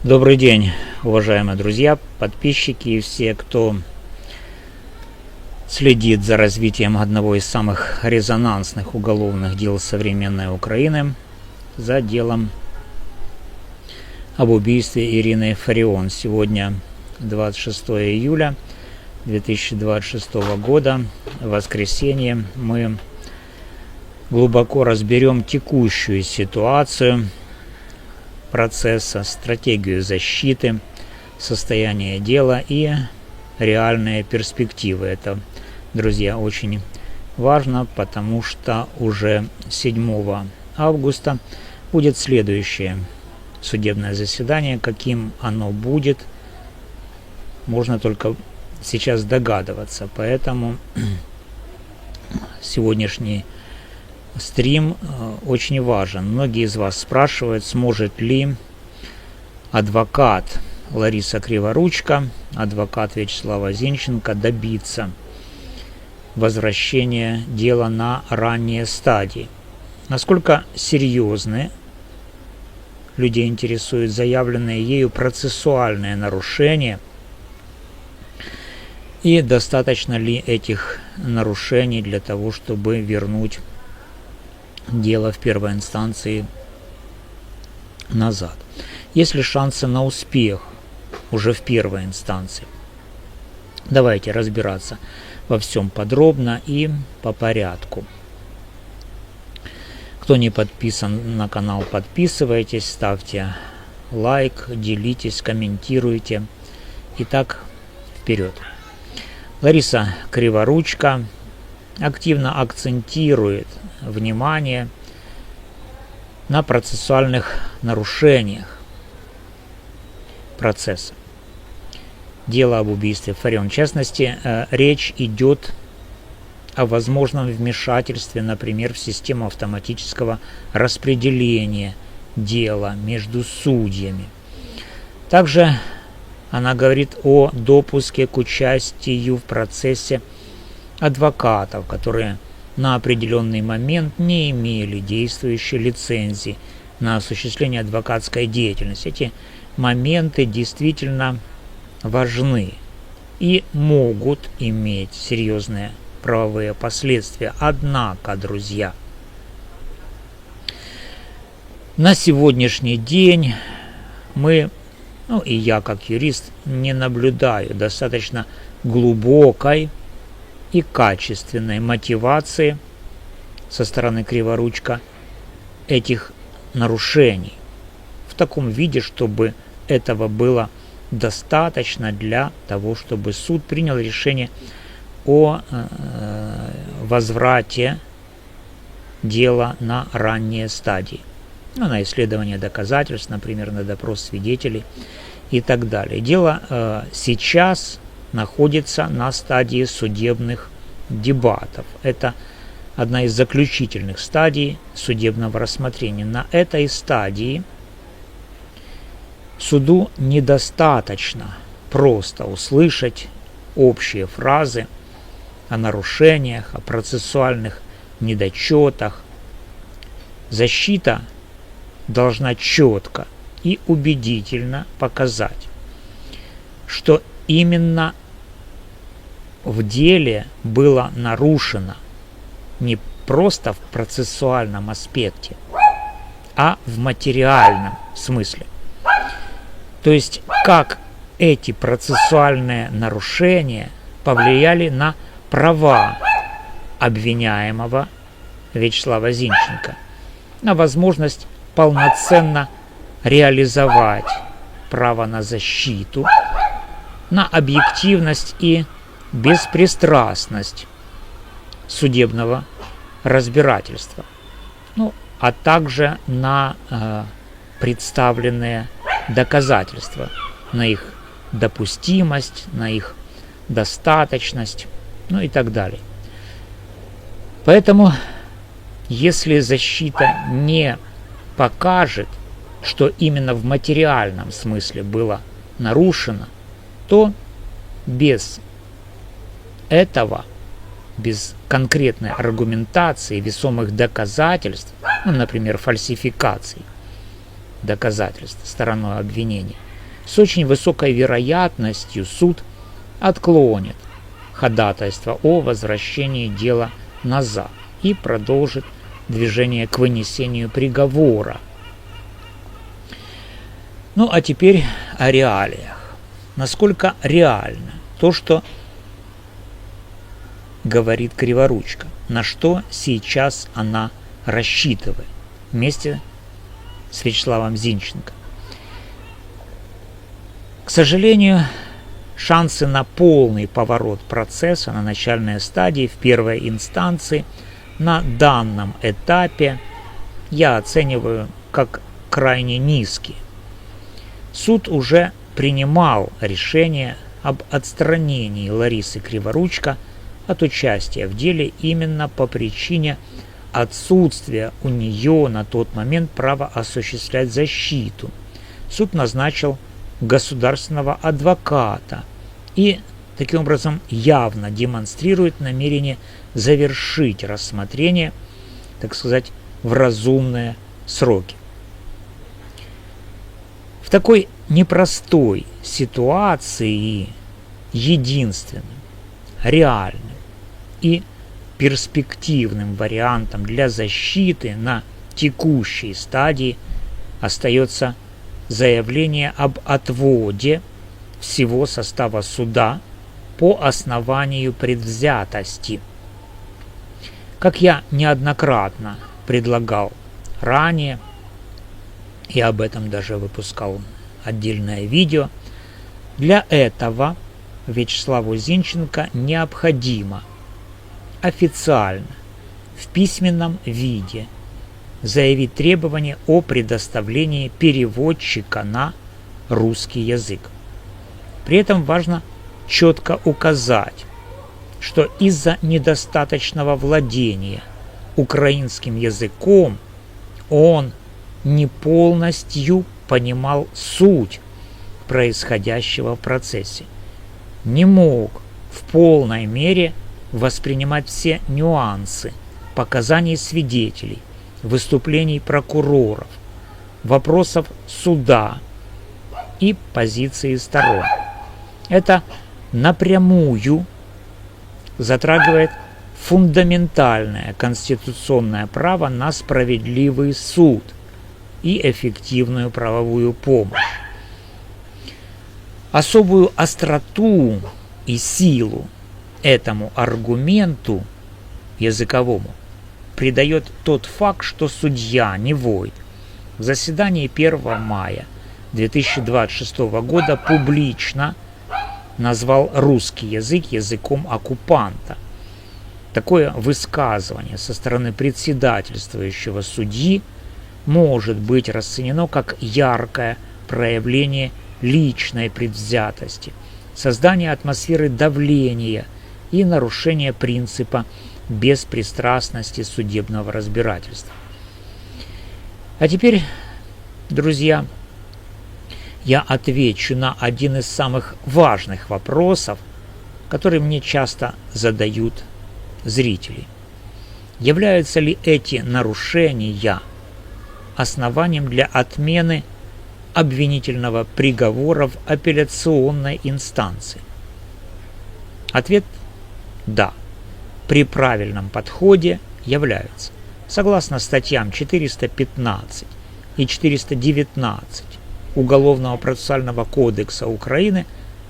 Добрый день, уважаемые друзья, подписчики и все, кто следит за развитием одного из самых резонансных уголовных дел современной Украины, за делом об убийстве Ирины Фарион. Сегодня 26 июля 2026 года, воскресенье. Мы глубоко разберем текущую ситуацию процесса, стратегию защиты, состояние дела и реальные перспективы. Это, друзья, очень важно, потому что уже 7 августа будет следующее судебное заседание. Каким оно будет, можно только сейчас догадываться. Поэтому сегодняшний стрим очень важен. Многие из вас спрашивают, сможет ли адвокат Лариса Криворучко, адвокат Вячеслава Зинченко добиться возвращения дела на ранние стадии. Насколько серьезны людей интересуют заявленные ею процессуальные нарушения и достаточно ли этих нарушений для того, чтобы вернуть дело в первой инстанции назад. Есть ли шансы на успех уже в первой инстанции? Давайте разбираться во всем подробно и по порядку. Кто не подписан на канал, подписывайтесь, ставьте лайк, делитесь, комментируйте. Итак, вперед. Лариса Криворучко активно акцентирует внимание на процессуальных нарушениях процесса. Дело об убийстве Фарион. В частности, речь идет о возможном вмешательстве, например, в систему автоматического распределения дела между судьями. Также она говорит о допуске к участию в процессе адвокатов, которые на определенный момент не имели действующей лицензии на осуществление адвокатской деятельности. Эти моменты действительно важны и могут иметь серьезные правовые последствия. Однако, друзья, на сегодняшний день мы, и я как юрист, не наблюдаю достаточно глубокой и качественной мотивации со стороны Криворучко этих нарушений в таком виде, чтобы этого было достаточно для того, чтобы суд принял решение о возврате дела на ранние стадии, на исследование доказательств, например, на допрос свидетелей и так далее. Дело сейчас находится на стадии судебных дебатов. Это одна из заключительных стадий судебного рассмотрения. На этой стадии суду недостаточно просто услышать общие фразы о нарушениях, о процессуальных недочетах. Защита должна четко и убедительно показать, что именно в деле было нарушено не просто в процессуальном аспекте, а в материальном смысле. То есть, как эти процессуальные нарушения повлияли на права обвиняемого Вячеслава Зинченко, на возможность полноценно реализовать право на защиту, на объективность и беспристрастность судебного разбирательства, а также на представленные доказательства, на их допустимость, на их достаточность, и так далее. Поэтому, если защита не покажет, что именно в материальном смысле было нарушено, то без этого, без конкретной аргументации, весомых доказательств, например, фальсификаций доказательств стороной обвинения, с очень высокой вероятностью суд отклонит ходатайство о возвращении дела назад и продолжит движение к вынесению приговора. Ну а теперь о реалиях. Насколько реально то, что говорит Криворучко, на что сейчас она рассчитывает вместе с Вячеславом Зинченко. К сожалению, шансы на полный поворот процесса на начальной стадии в первой инстанции на данном этапе я оцениваю как крайне низкие. Суд уже принимал решение об отстранении Ларисы Криворучко от участия в деле именно по причине отсутствия у нее на тот момент права осуществлять защиту. Суд назначил государственного адвоката и таким образом явно демонстрирует намерение завершить рассмотрение, так сказать, в разумные сроки. В такой непростой ситуации единственным, реальным и перспективным вариантом для защиты на текущей стадии остается заявление об отводе всего состава суда по основанию предвзятости. Как я неоднократно предлагал ранее, и об этом даже выпускал отдельное видео, для этого Вячеславу Зинченко необходимо официально в письменном виде заявить требование о предоставлении переводчика на русский язык. При этом важно четко указать, что из-за недостаточного владения украинским языком он не полностью понимал суть происходящего в процессе, не мог в полной мере воспринимать все нюансы показаний свидетелей, выступлений прокуроров, вопросов суда и позиции сторон. Это напрямую затрагивает фундаментальное конституционное право на справедливый суд и эффективную правовую помощь. Особую остроту и силу этому аргументу языковому придает тот факт, что судья Невой в заседании 1 мая 2026 года публично назвал русский язык языком оккупанта. Такое высказывание со стороны председательствующего судьи может быть расценено как яркое проявление личной предвзятости, создание атмосферы давления и нарушение принципа беспристрастности судебного разбирательства. А теперь, друзья, я отвечу на один из самых важных вопросов, который мне часто задают зрители. Являются ли эти нарушения основанием для отмены обвинительного приговора в апелляционной инстанции? Ответ – да. При правильном подходе являются. Согласно статьям 415 и 419 Уголовного процессуального кодекса Украины,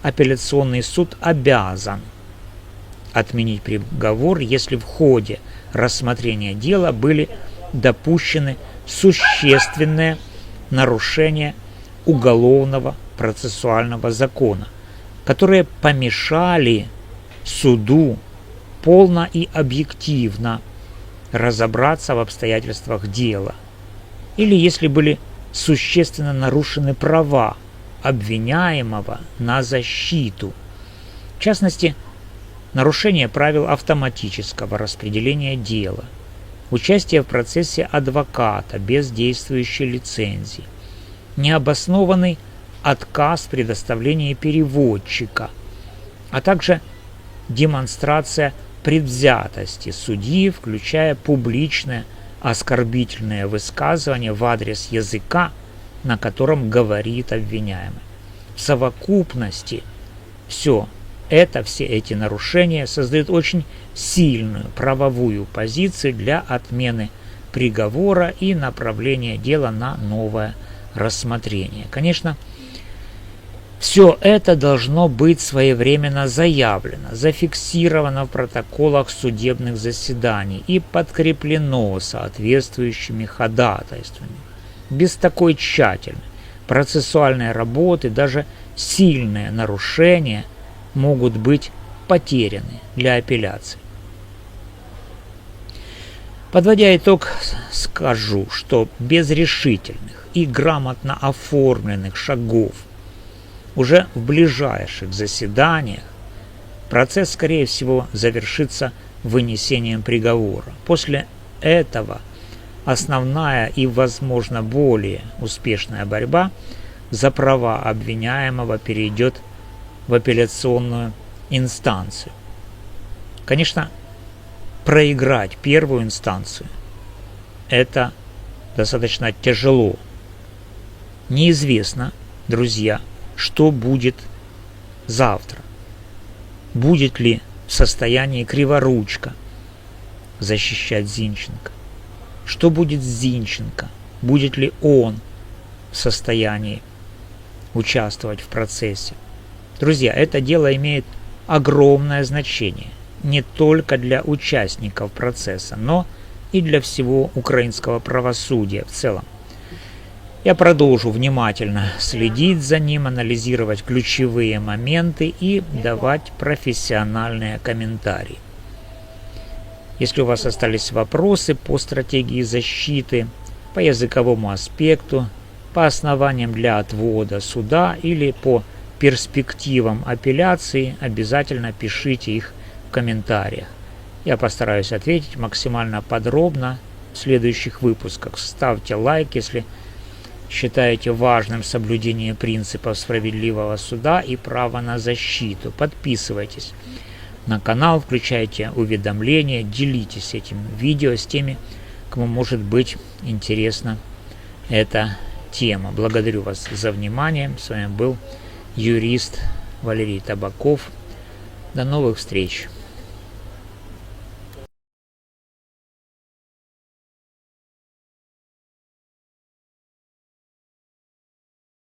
апелляционный суд обязан отменить приговор, если в ходе рассмотрения дела были допущены существенные нарушения уголовного процессуального закона, которые помешали суду полно и объективно разобраться в обстоятельствах дела, или если были существенно нарушены права обвиняемого на защиту. В частности, нарушение правил автоматического распределения дела, участие в процессе адвоката без действующей лицензии, необоснованный отказ в предоставлении переводчика, а также демонстрация предвзятости судьи, включая публичное оскорбительное высказывание в адрес языка, на котором говорит обвиняемый. в совокупности все эти нарушения создают очень сильную правовую позицию для отмены приговора и направления дела на новое рассмотрение. Конечно, все это должно быть своевременно заявлено, зафиксировано в протоколах судебных заседаний и подкреплено соответствующими ходатайствами. Без такой тщательной процессуальной работы даже сильные нарушения могут быть потеряны для апелляции. Подводя итог, скажу, что без решительных и грамотно оформленных шагов уже в ближайших заседаниях процесс, скорее всего, завершится вынесением приговора. После этого основная и, возможно, более успешная борьба за права обвиняемого перейдет в апелляционную инстанцию. Конечно, проиграть первую инстанцию – это достаточно тяжело. Неизвестно, друзья, что будет завтра. Будет ли в состоянии Криворучко защищать Зинченко? Что будет с Зинченко? Будет ли он в состоянии участвовать в процессе? Друзья, это дело имеет огромное значение не только для участников процесса, но и для всего украинского правосудия в целом. Я продолжу внимательно следить за ним, анализировать ключевые моменты и давать профессиональные комментарии. Если у вас остались вопросы по стратегии защиты, по языковому аспекту, по основаниям для отвода суда или по перспективам апелляции, обязательно пишите их в комментариях. Я постараюсь ответить максимально подробно в следующих выпусках. Ставьте лайк, если считаете важным соблюдение принципов справедливого суда и права на защиту. Подписывайтесь на канал, включайте уведомления, делитесь этим видео с теми, кому может быть интересна эта тема. Благодарю вас за внимание. С вами был юрист Валерий Табаков. До новых встреч.